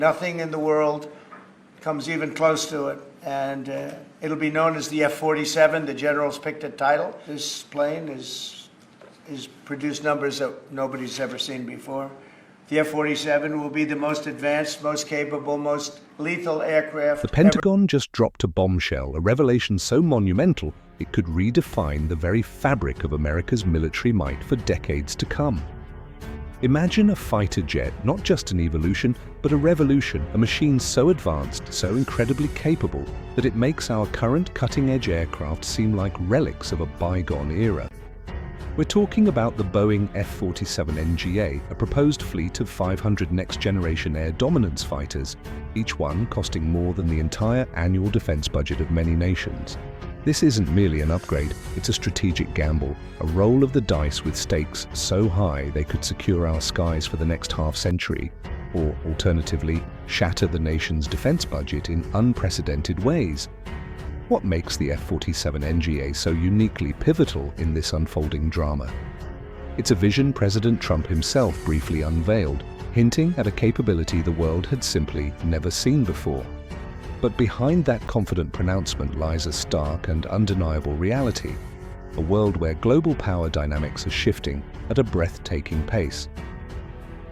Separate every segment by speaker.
Speaker 1: Nothing in the world comes even close to it. And it'll be known as the F-47. The generals picked a title. This plane is produced numbers that nobody's ever seen before. The F-47 will be the most advanced, most capable, most lethal aircraft.
Speaker 2: The Pentagon just dropped a bombshell, a revelation so monumental it could redefine the very fabric of America's military might for decades to come. Imagine a fighter jet, not just an evolution, but a revolution, a machine so advanced, so incredibly capable, that it makes our current cutting-edge aircraft seem like relics of a bygone era. We're talking about the Boeing F-47 NGA, a proposed fleet of 500 next-generation air dominance fighters, each one costing more than the entire annual defense budget of many nations. This isn't merely an upgrade, it's a strategic gamble, a roll of the dice with stakes so high they could secure our skies for the next half-century, or alternatively, shatter the nation's defense budget in unprecedented ways. What makes the F-47 NGA so uniquely pivotal in this unfolding drama? It's a vision President Trump himself briefly unveiled, hinting at a capability the world had simply never seen before. But behind that confident pronouncement lies a stark and undeniable reality, a world where global power dynamics are shifting at a breathtaking pace.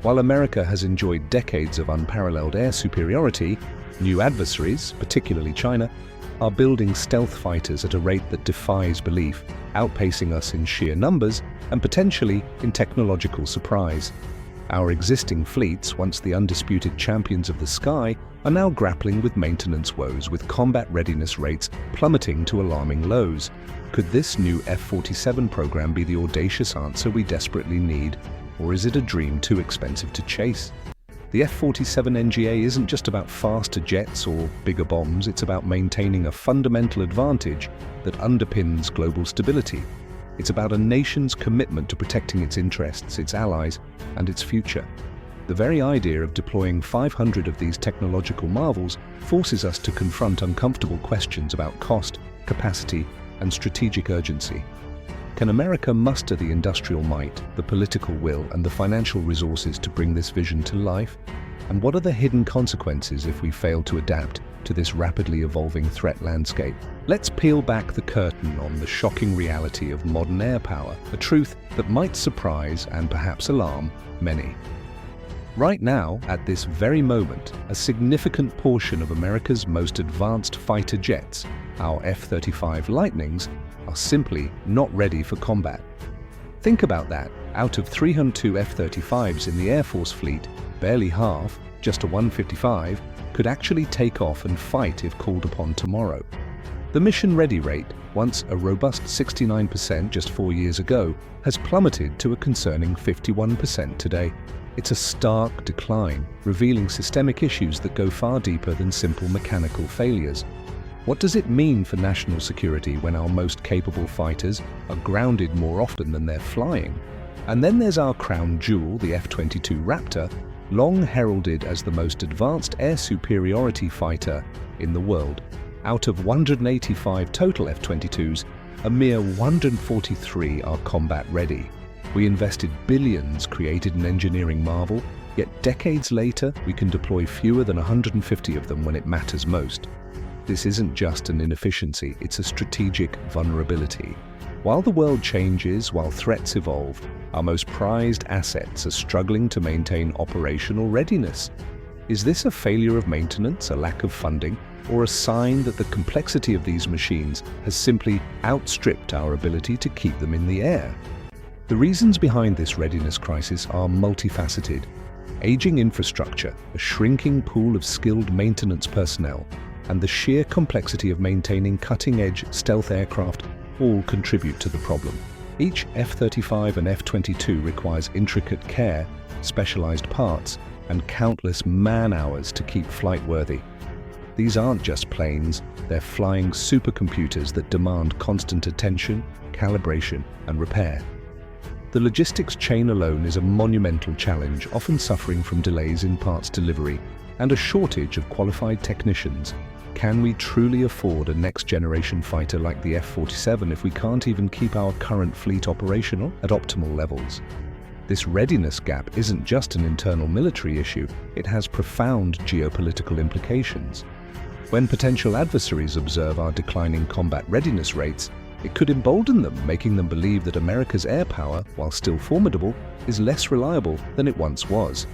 Speaker 2: While America has enjoyed decades of unparalleled air superiority, new adversaries, particularly China, are building stealth fighters at a rate that defies belief, outpacing us in sheer numbers and potentially in technological surprise. Our existing fleets, once the undisputed champions of the sky, are now grappling with maintenance woes, with combat readiness rates plummeting to alarming lows. Could this new F-47 program be the audacious answer we desperately need, or is it a dream too expensive to chase? The F-47 NGA isn't just about faster jets or bigger bombs, it's about maintaining a fundamental advantage that underpins global stability. It's about a nation's commitment to protecting its interests, its allies, and its future. The very idea of deploying 500 of these technological marvels forces us to confront uncomfortable questions about cost, capacity, and strategic urgency. Can America muster the industrial might, the political will, and the financial resources to bring this vision to life? And what are the hidden consequences if we fail to adapt to this rapidly evolving threat landscape? Let's peel back the curtain on the shocking reality of modern air power, a truth that might surprise and perhaps alarm many. Right now, at this very moment, a significant portion of America's most advanced fighter jets, our F-35 Lightnings, are simply not ready for combat. Think about that. Out of 302 F-35s in the Air Force fleet, barely half, just a 155, could actually take off and fight if called upon tomorrow. The mission-ready rate, once a robust 69% just 4 years ago, has plummeted to a concerning 51% today. It's a stark decline, revealing systemic issues that go far deeper than simple mechanical failures. What does it mean for national security when our most capable fighters are grounded more often than they're flying? And then there's our crown jewel, the F-22 Raptor, long heralded as the most advanced air superiority fighter in the world. Out of 185 total F-22s, a mere 143 are combat ready. We invested billions, created an engineering marvel, yet decades later we can deploy fewer than 150 of them when it matters most. This isn't just an inefficiency, it's a strategic vulnerability. While the world changes, while threats evolve, our most prized assets are struggling to maintain operational readiness. Is this a failure of maintenance, a lack of funding, or a sign that the complexity of these machines has simply outstripped our ability to keep them in the air? The reasons behind this readiness crisis are multifaceted. Aging infrastructure, a shrinking pool of skilled maintenance personnel, and the sheer complexity of maintaining cutting-edge stealth aircraft all contribute to the problem. Each F-35 and F-22 requires intricate care, specialized parts, and countless man-hours to keep flight-worthy. These aren't just planes, they're flying supercomputers that demand constant attention, calibration, and repair. The logistics chain alone is a monumental challenge, often suffering from delays in parts delivery and a shortage of qualified technicians. Can we truly afford a next-generation fighter like the F-47 if we can't even keep our current fleet operational at optimal levels? This readiness gap isn't just an internal military issue, it has profound geopolitical implications. When potential adversaries observe our declining combat readiness rates, it could embolden them, making them believe that America's air power, while still formidable, is less reliable than it once was.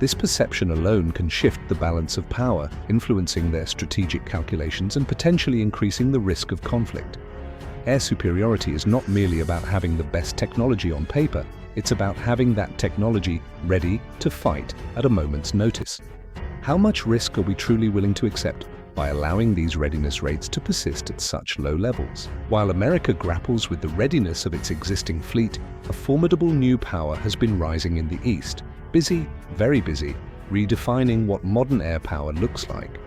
Speaker 2: This perception alone can shift the balance of power, influencing their strategic calculations and potentially increasing the risk of conflict. Air superiority is not merely about having the best technology on paper, it's about having that technology ready to fight at a moment's notice. How much risk are we truly willing to accept by allowing these readiness rates to persist at such low levels? While America grapples with the readiness of its existing fleet, a formidable new power has been rising in the East, busy, very busy, redefining what modern air power looks like.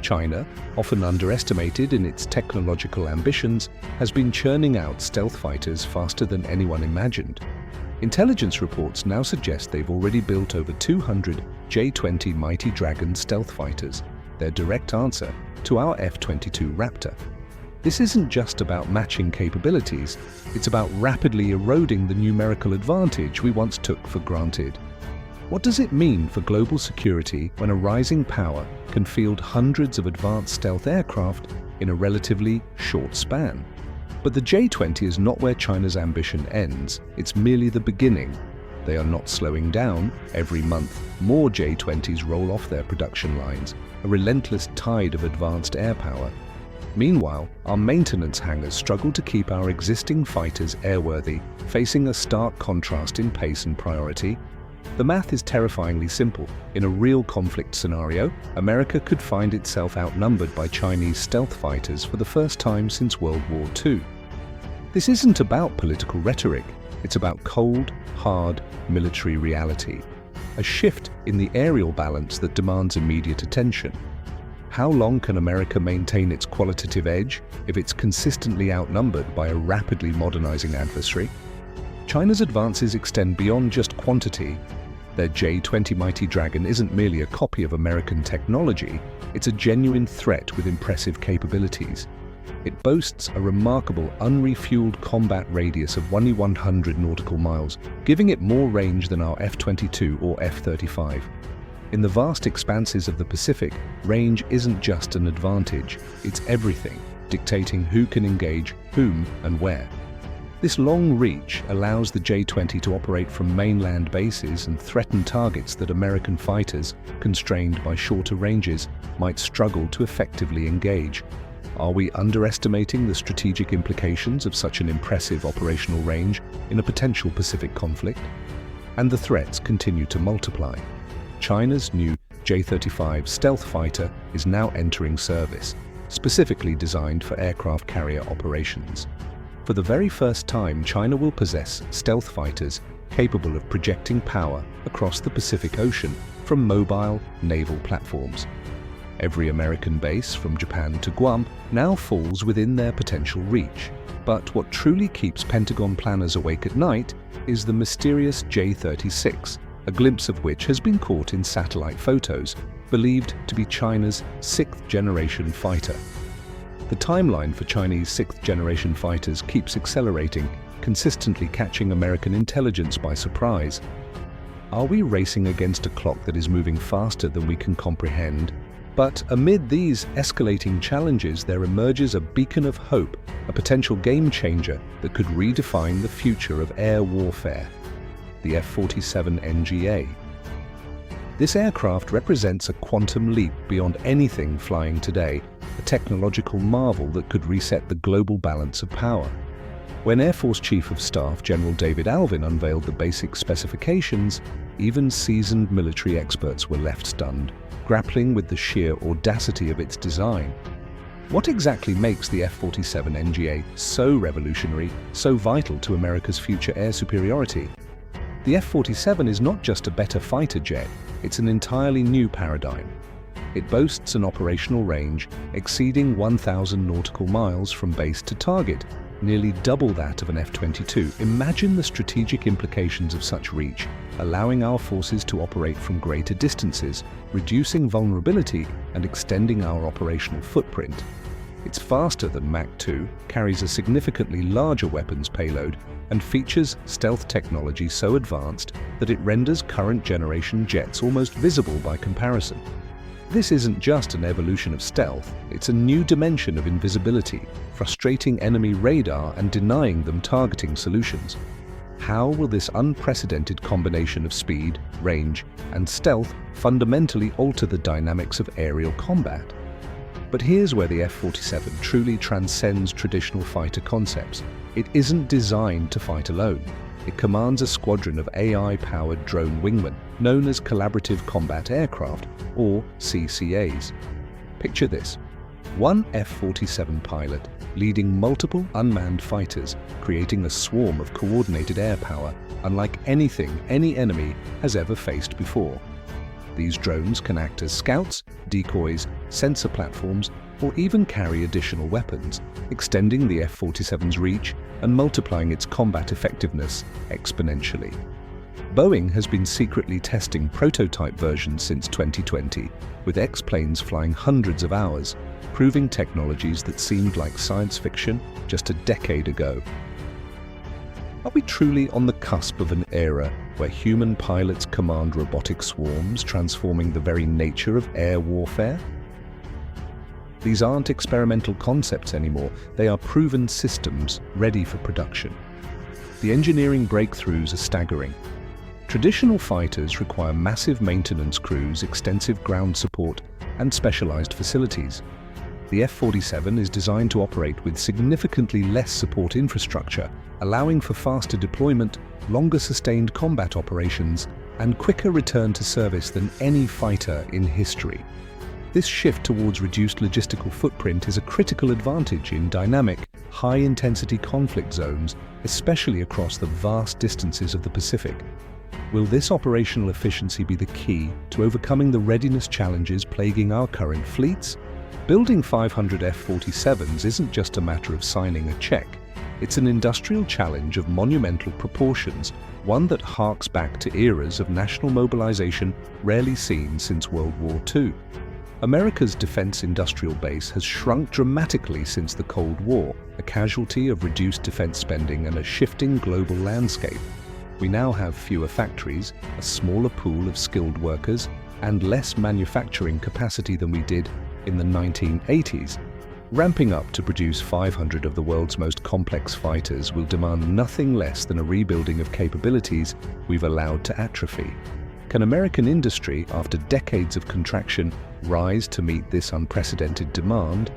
Speaker 2: China, often underestimated in its technological ambitions, has been churning out stealth fighters faster than anyone imagined. Intelligence reports now suggest they've already built over 200 J-20 Mighty Dragon stealth fighters, their direct answer to our F-22 Raptor. This isn't just about matching capabilities, it's about rapidly eroding the numerical advantage we once took for granted. What does it mean for global security when a rising power can field hundreds of advanced stealth aircraft in a relatively short span? But the J-20 is not where China's ambition ends, it's merely the beginning. They are not slowing down. Every month, more J-20s roll off their production lines, a relentless tide of advanced air power. Meanwhile, our maintenance hangars struggle to keep our existing fighters airworthy, facing a stark contrast in pace and priority. The math is terrifyingly simple. In a real conflict scenario, America could find itself outnumbered by Chinese stealth fighters for the first time since World War II. This isn't about political rhetoric, it's about cold, hard military reality. A shift in the aerial balance that demands immediate attention. How long can America maintain its qualitative edge if it's consistently outnumbered by a rapidly modernizing adversary? China's advances extend beyond just quantity. Their J-20 Mighty Dragon isn't merely a copy of American technology, it's a genuine threat with impressive capabilities. It boasts a remarkable unrefueled combat radius of only 100 nautical miles, giving it more range than our F-22 or F-35. In the vast expanses of the Pacific, range isn't just an advantage, it's everything, dictating who can engage whom and where. This long reach allows the J-20 to operate from mainland bases and threaten targets that American fighters, constrained by shorter ranges, might struggle to effectively engage. Are we underestimating the strategic implications of such an impressive operational range in a potential Pacific conflict? And the threats continue to multiply. China's new J-35 stealth fighter is now entering service, specifically designed for aircraft carrier operations. For the very first time, China will possess stealth fighters capable of projecting power across the Pacific Ocean from mobile naval platforms. Every American base, from Japan to Guam, now falls within their potential reach. But what truly keeps Pentagon planners awake at night is the mysterious J-36, a glimpse of which has been caught in satellite photos, believed to be China's sixth-generation fighter. The timeline for Chinese sixth-generation fighters keeps accelerating, consistently catching American intelligence by surprise. Are we racing against a clock that is moving faster than we can comprehend? But amid these escalating challenges, there emerges a beacon of hope, a potential game-changer that could redefine the future of air warfare: the F-47 NGA. This aircraft represents a quantum leap beyond anything flying today, a technological marvel that could reset the global balance of power. When Air Force Chief of Staff General David Alvin unveiled the basic specifications, even seasoned military experts were left stunned, grappling with the sheer audacity of its design. What exactly makes the F-47 NGA so revolutionary, so vital to America's future air superiority? The F-47 is not just a better fighter jet, it's an entirely new paradigm. It boasts an operational range exceeding 1,000 nautical miles from base to target, nearly double that of an F-22. Imagine the strategic implications of such reach, allowing our forces to operate from greater distances, reducing vulnerability and extending our operational footprint. It's faster than Mach 2, carries a significantly larger weapons payload, and features stealth technology so advanced that it renders current generation jets almost visible by comparison. This isn't just an evolution of stealth, it's a new dimension of invisibility, frustrating enemy radar and denying them targeting solutions. How will this unprecedented combination of speed, range, and stealth fundamentally alter the dynamics of aerial combat? But here's where the F-47 truly transcends traditional fighter concepts. It isn't designed to fight alone. It commands a squadron of AI-powered drone wingmen, known as Collaborative Combat Aircraft, or CCAs. Picture this: one F-47 pilot leading multiple unmanned fighters, creating a swarm of coordinated air power unlike anything any enemy has ever faced before. These drones can act as scouts, decoys, sensor platforms, or even carry additional weapons, extending the F-47's reach and multiplying its combat effectiveness exponentially. Boeing has been secretly testing prototype versions since 2020, with X-planes flying hundreds of hours, proving technologies that seemed like science fiction just a decade ago. Are we truly on the cusp of an era where human pilots command robotic swarms, transforming the very nature of air warfare? These aren't experimental concepts anymore, they are proven systems ready for production. The engineering breakthroughs are staggering. Traditional fighters require massive maintenance crews, extensive ground support, and specialized facilities. The F-47 is designed to operate with significantly less support infrastructure, allowing for faster deployment, longer sustained combat operations, and quicker return to service than any fighter in history. This shift towards reduced logistical footprint is a critical advantage in dynamic, high-intensity conflict zones, especially across the vast distances of the Pacific. Will this operational efficiency be the key to overcoming the readiness challenges plaguing our current fleets? Building 500 F-47s isn't just a matter of signing a check. It's an industrial challenge of monumental proportions, one that harks back to eras of national mobilization rarely seen since World War II. America's defense industrial base has shrunk dramatically since the Cold War, a casualty of reduced defense spending and a shifting global landscape. We now have fewer factories, a smaller pool of skilled workers, and less manufacturing capacity than we did in the 1980s. Ramping up to produce 500 of the world's most complex fighters will demand nothing less than a rebuilding of capabilities we've allowed to atrophy. Can American industry, after decades of contraction, rise to meet this unprecedented demand?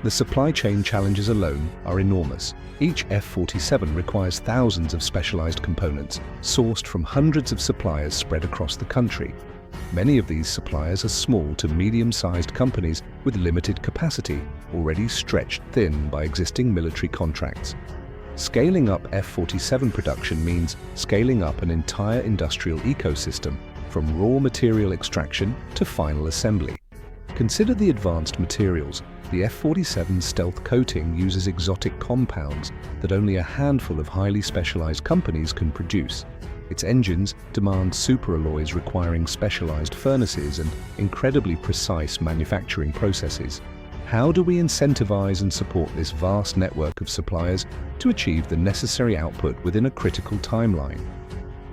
Speaker 2: The supply chain challenges alone are enormous. Each F-47 requires thousands of specialized components, sourced from hundreds of suppliers spread across the country. Many of these suppliers are small to medium-sized companies with limited capacity, already stretched thin by existing military contracts. Scaling up F-47 production means scaling up an entire industrial ecosystem, from raw material extraction to final assembly. Consider the advanced materials. The F-47's stealth coating uses exotic compounds that only a handful of highly specialized companies can produce. Its engines demand superalloys requiring specialized furnaces and incredibly precise manufacturing processes. How do we incentivize and support this vast network of suppliers to achieve the necessary output within a critical timeline?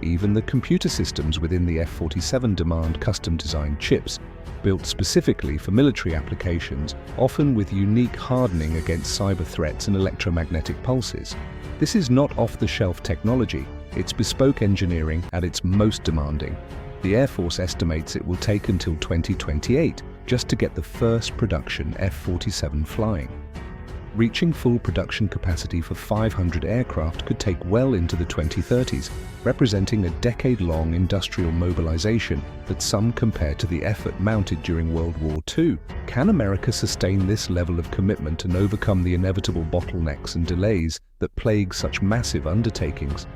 Speaker 2: Even the computer systems within the F-47 demand custom-designed chips, built specifically for military applications, often with unique hardening against cyber threats and electromagnetic pulses. This is not off-the-shelf technology, it's bespoke engineering at its most demanding. The Air Force estimates it will take until 2028 just to get the first production F-47 flying. Reaching full production capacity for 500 aircraft could take well into the 2030s, representing a decade-long industrial mobilization that some compare to the effort mounted during World War II. Can America sustain this level of commitment and overcome the inevitable bottlenecks and delays that plague such massive undertakings?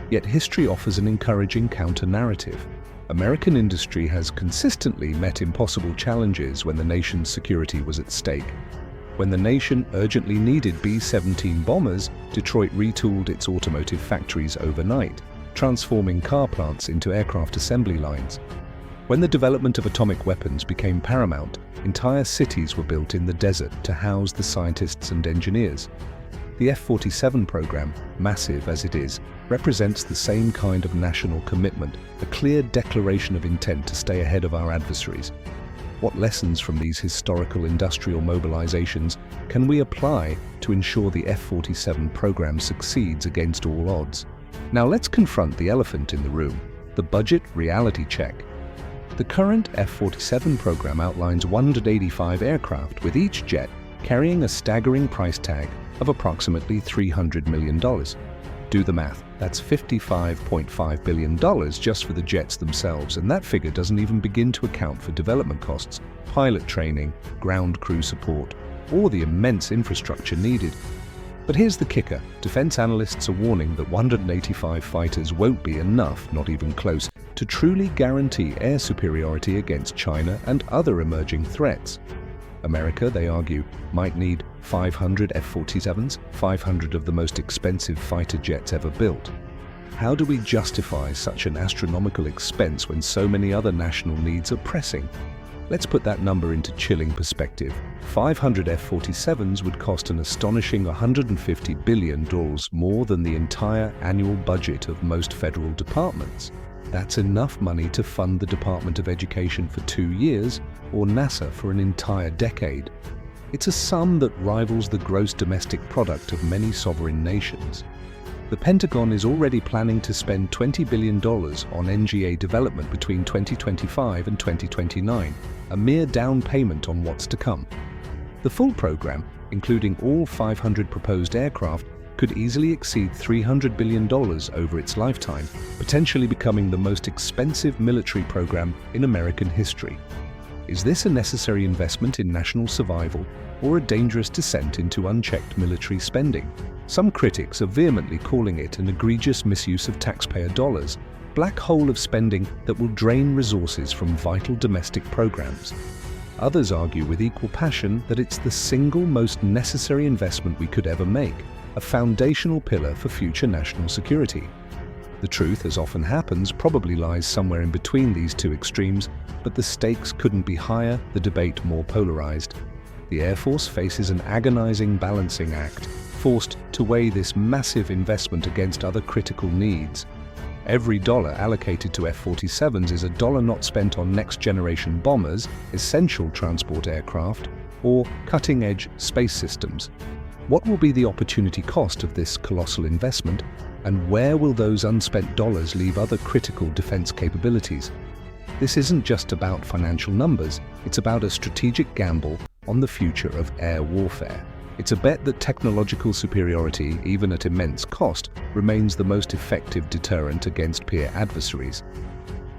Speaker 2: Yet history offers an encouraging counter-narrative. American industry has consistently met impossible challenges when the nation's security was at stake. When the nation urgently needed B-17 bombers, Detroit retooled its automotive factories overnight, transforming car plants into aircraft assembly lines. When the development of atomic weapons became paramount, entire cities were built in the desert to house the scientists and engineers. The F-47 program, massive as it is, represents the same kind of national commitment, a clear declaration of intent to stay ahead of our adversaries. What lessons from these historical industrial mobilizations can we apply to ensure the F-47 program succeeds against all odds? Now let's confront the elephant in the room, the budget reality check. The current F-47 program outlines 185 aircraft, with each jet carrying a staggering price tag of approximately $300 million. Do the math, that's $55.5 billion just for the jets themselves, and that figure doesn't even begin to account for development costs, pilot training, ground crew support, or the immense infrastructure needed. But here's the kicker. Defense analysts are warning that 185 fighters won't be enough, not even close, to truly guarantee air superiority against China and other emerging threats. America, they argue, might need 500 F-47s, 500 of the most expensive fighter jets ever built. How do we justify such an astronomical expense when so many other national needs are pressing? Let's put that number into chilling perspective. 500 F-47s would cost an astonishing $150 billion more than the entire annual budget of most federal departments. That's enough money to fund the Department of Education for 2 years, or NASA for an entire decade. It's a sum that rivals the gross domestic product of many sovereign nations. The Pentagon is already planning to spend $20 billion on NGA development between 2025 and 2029, a mere down payment on what's to come. The full program, including all 500 proposed aircraft, could easily exceed $300 billion over its lifetime, potentially becoming the most expensive military program in American history. Is this a necessary investment in national survival, or a dangerous descent into unchecked military spending? Some critics are vehemently calling it an egregious misuse of taxpayer dollars, a black hole of spending that will drain resources from vital domestic programs. Others argue with equal passion that it's the single most necessary investment we could ever make, a foundational pillar for future national security. The truth, as often happens, probably lies somewhere in between these two extremes, but the stakes couldn't be higher, the debate more polarized. The Air Force faces an agonizing balancing act, forced to weigh this massive investment against other critical needs. Every dollar allocated to F-47s is a dollar not spent on next-generation bombers, essential transport aircraft, or cutting-edge space systems. What will be the opportunity cost of this colossal investment, and where will those unspent dollars leave other critical defense capabilities? This isn't just about financial numbers, it's about a strategic gamble on the future of air warfare. It's a bet that technological superiority, even at immense cost, remains the most effective deterrent against peer adversaries.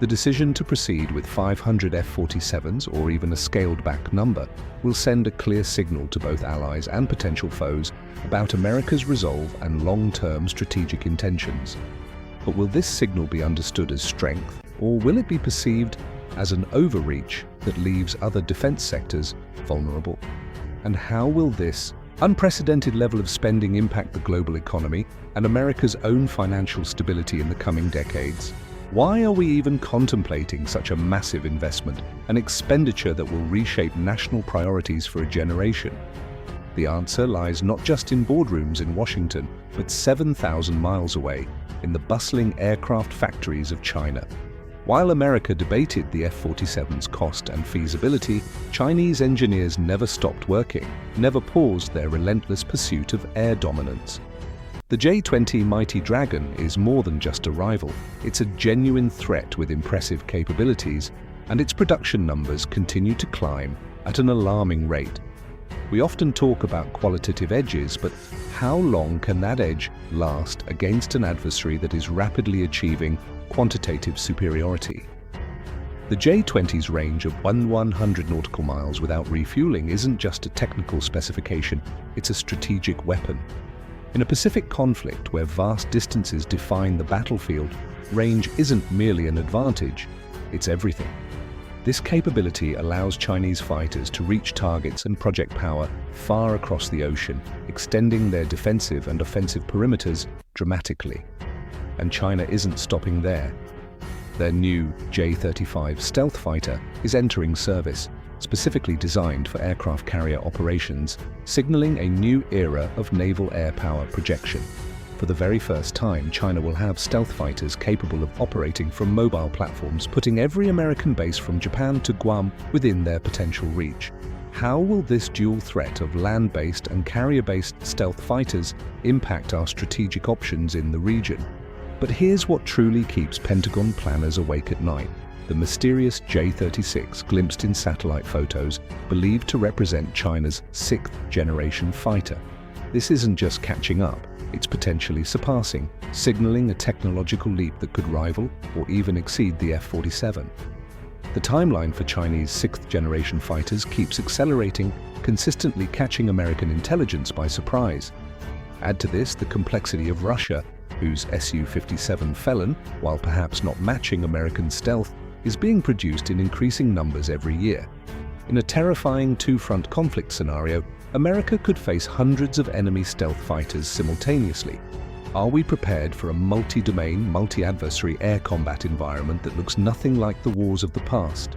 Speaker 2: The decision to proceed with 500 F-47s, or even a scaled-back number, will send a clear signal to both allies and potential foes about America's resolve and long-term strategic intentions. But will this signal be understood as strength, or will it be perceived as an overreach that leaves other defense sectors vulnerable? And how will this unprecedented level of spending impact the global economy and America's own financial stability in the coming decades? Why are we even contemplating such a massive investment, an expenditure that will reshape national priorities for a generation? The answer lies not just in boardrooms in Washington, but 7,000 miles away, in the bustling aircraft factories of China. While America debated the F-47's cost and feasibility, Chinese engineers never stopped working, never paused their relentless pursuit of air dominance. The J-20 Mighty Dragon is more than just a rival. It's a genuine threat with impressive capabilities, and its production numbers continue to climb at an alarming rate. We often talk about qualitative edges, but how long can that edge last against an adversary that is rapidly achieving quantitative superiority? The J-20's range of 100 nautical miles without refueling isn't just a technical specification, it's a strategic weapon. In a Pacific conflict where vast distances define the battlefield, range isn't merely an advantage, it's everything. This capability allows Chinese fighters to reach targets and project power far across the ocean, extending their defensive and offensive perimeters dramatically. And China isn't stopping there. Their new J-35 stealth fighter is entering service, specifically designed for aircraft carrier operations, signaling a new era of naval air power projection. For the very first time, China will have stealth fighters capable of operating from mobile platforms, putting every American base from Japan to Guam within their potential reach. How will this dual threat of land-based and carrier-based stealth fighters impact our strategic options in the region? But here's what truly keeps Pentagon planners awake at night: the mysterious J-36 glimpsed in satellite photos, believed to represent China's sixth-generation fighter. This isn't just catching up, it's potentially surpassing, signaling a technological leap that could rival or even exceed the F-47. The timeline for Chinese sixth-generation fighters keeps accelerating, consistently catching American intelligence by surprise. Add to this the complexity of Russia, whose Su-57 Felon, while perhaps not matching American stealth, is being produced in increasing numbers every year. In a terrifying two-front conflict scenario, America could face hundreds of enemy stealth fighters simultaneously. Are we prepared for a multi-domain, multi-adversary air combat environment that looks nothing like the wars of the past?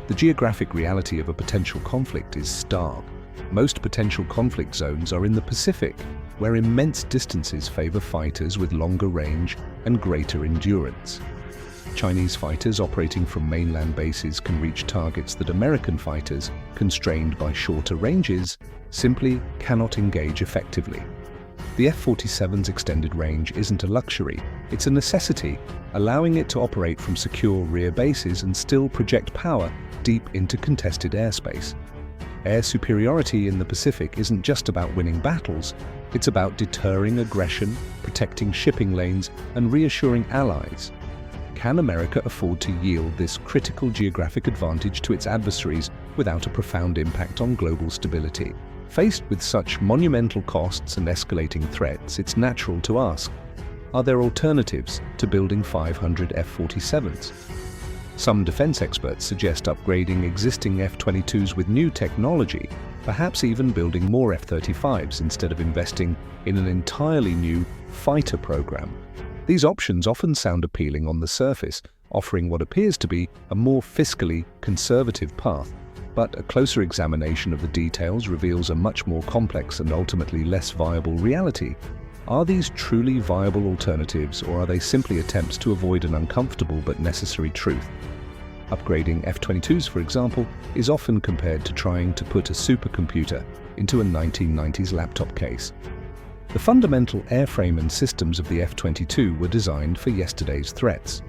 Speaker 2: The geographic reality of a potential conflict is stark. Most potential conflict zones are in the Pacific, where immense distances favor fighters with longer range and greater endurance. Chinese fighters operating from mainland bases can reach targets that American fighters, constrained by shorter ranges, simply cannot engage effectively. The F-47's extended range isn't a luxury, it's a necessity, allowing it to operate from secure rear bases and still project power deep into contested airspace. Air superiority in the Pacific isn't just about winning battles, it's about deterring aggression, protecting shipping lanes, and reassuring allies. Can America afford to yield this critical geographic advantage to its adversaries without a profound impact on global stability? Faced with such monumental costs and escalating threats, it's natural to ask, are there alternatives to building 500 F-47s? Some defense experts suggest upgrading existing F-22s with new technology, perhaps even building more F-35s instead of investing in an entirely new fighter program. These options often sound appealing on the surface, offering what appears to be a more fiscally conservative path, but a closer examination of the details reveals a much more complex and ultimately less viable reality. Are these truly viable alternatives, or are they simply attempts to avoid an uncomfortable but necessary truth? Upgrading F-22s, for example, is often compared to trying to put a supercomputer into a 1990s laptop case. The fundamental airframe and systems of the F-22 were designed for yesterday's threats.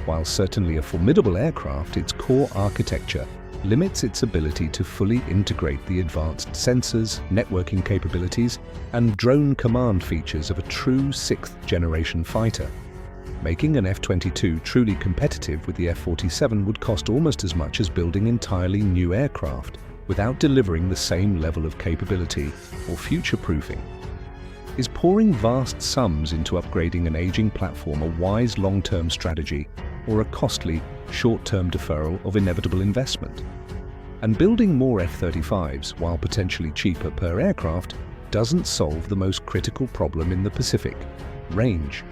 Speaker 2: While certainly a formidable aircraft, its core architecture limits its ability to fully integrate the advanced sensors, networking capabilities, and drone command features of a true sixth-generation fighter. Making an F-22 truly competitive with the F-47 would cost almost as much as building entirely new aircraft, without delivering the same level of capability or future-proofing. Is pouring vast sums into upgrading an aging platform a wise long-term strategy, or a costly, short-term deferral of inevitable investment? And building more F-35s, while potentially cheaper per aircraft, doesn't solve the most critical problem in the Pacific: range.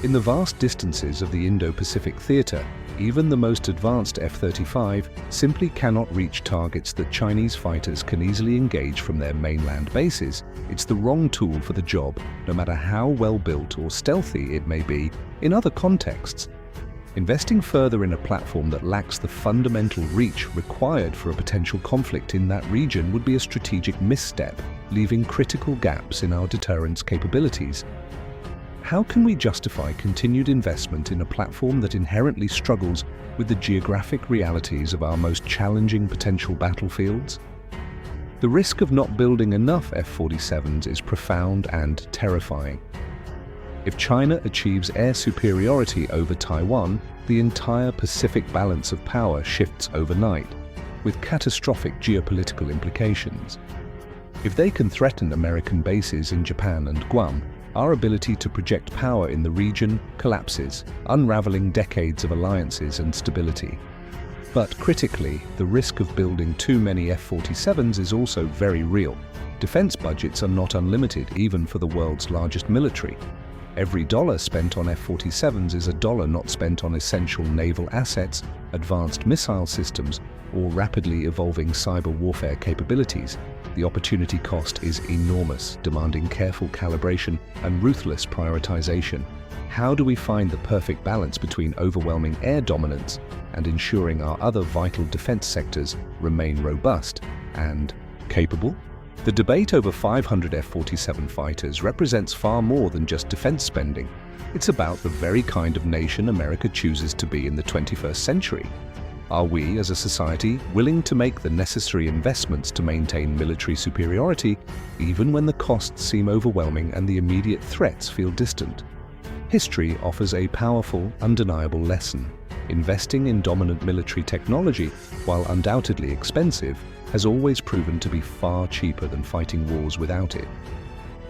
Speaker 2: In the vast distances of the Indo-Pacific theater, even the most advanced F-35 simply cannot reach targets that Chinese fighters can easily engage from their mainland bases. It's the wrong tool for the job, no matter how well built or stealthy it may be in other contexts. Investing further in a platform that lacks the fundamental reach required for a potential conflict in that region would be a strategic misstep, leaving critical gaps in our deterrence capabilities. How can we justify continued investment in a platform that inherently struggles with the geographic realities of our most challenging potential battlefields? The risk of not building enough F-47s is profound and terrifying. If China achieves air superiority over Taiwan, the entire Pacific balance of power shifts overnight, with catastrophic geopolitical implications. If they can threaten American bases in Japan and Guam, our ability to project power in the region collapses, unraveling decades of alliances and stability. But critically, the risk of building too many F-47s is also very real. Defense budgets are not unlimited, even for the world's largest military. Every dollar spent on F-47s is a dollar not spent on essential naval assets, advanced missile systems, or rapidly evolving cyber warfare capabilities. The opportunity cost is enormous, demanding careful calibration and ruthless prioritization. How do we find the perfect balance between overwhelming air dominance and ensuring our other vital defense sectors remain robust and capable? The debate over 500 F-47 fighters represents far more than just defense spending. It's about the very kind of nation America chooses to be in the 21st century. Are we, as a society, willing to make the necessary investments to maintain military superiority, even when the costs seem overwhelming and the immediate threats feel distant? History offers a powerful, undeniable lesson. Investing in dominant military technology, while undoubtedly expensive, has always proven to be far cheaper than fighting wars without it.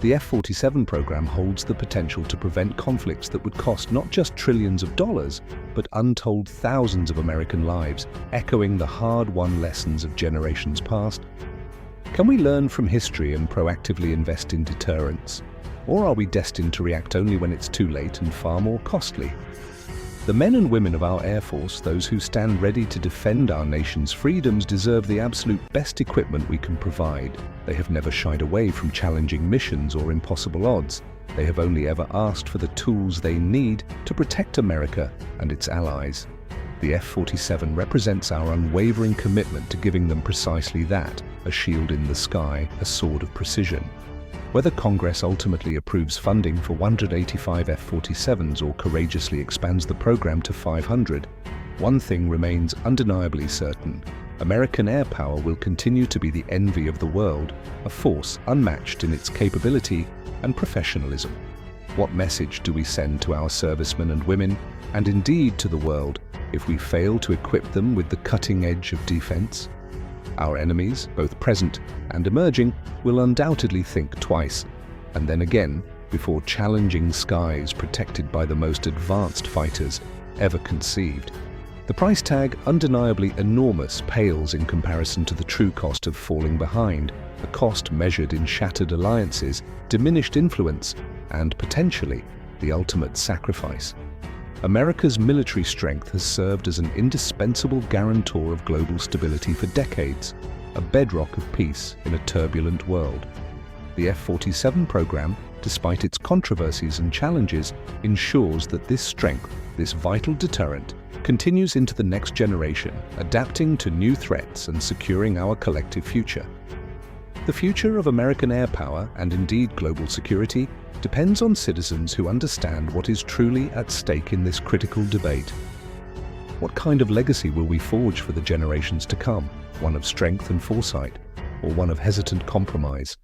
Speaker 2: The F-47 program holds the potential to prevent conflicts that would cost not just trillions of dollars, but untold thousands of American lives, echoing the hard-won lessons of generations past. Can we learn from history and proactively invest in deterrence? Or are we destined to react only when it's too late and far more costly? The men and women of our Air Force, those who stand ready to defend our nation's freedoms, deserve the absolute best equipment we can provide. They have never shied away from challenging missions or impossible odds. They have only ever asked for the tools they need to protect America and its allies. The F-47 represents our unwavering commitment to giving them precisely that, a shield in the sky, a sword of precision. Whether Congress ultimately approves funding for 185 F-47s or courageously expands the program to 500, one thing remains undeniably certain. American air power will continue to be the envy of the world, a force unmatched in its capability and professionalism. What message do we send to our servicemen and women, and indeed to the world, if we fail to equip them with the cutting edge of defense? Our enemies, both present and emerging, will undoubtedly think twice, and then again, before challenging skies protected by the most advanced fighters ever conceived. The price tag, undeniably enormous, pales in comparison to the true cost of falling behind, a cost measured in shattered alliances, diminished influence, and potentially the ultimate sacrifice. America's military strength has served as an indispensable guarantor of global stability for decades, a bedrock of peace in a turbulent world. The F-47 program, despite its controversies and challenges, ensures that this strength, this vital deterrent, continues into the next generation, adapting to new threats and securing our collective future. The future of American air power, and indeed global security, depends on citizens who understand what is truly at stake in this critical debate. What kind of legacy will we forge for the generations to come? One of strength and foresight, or one of hesitant compromise?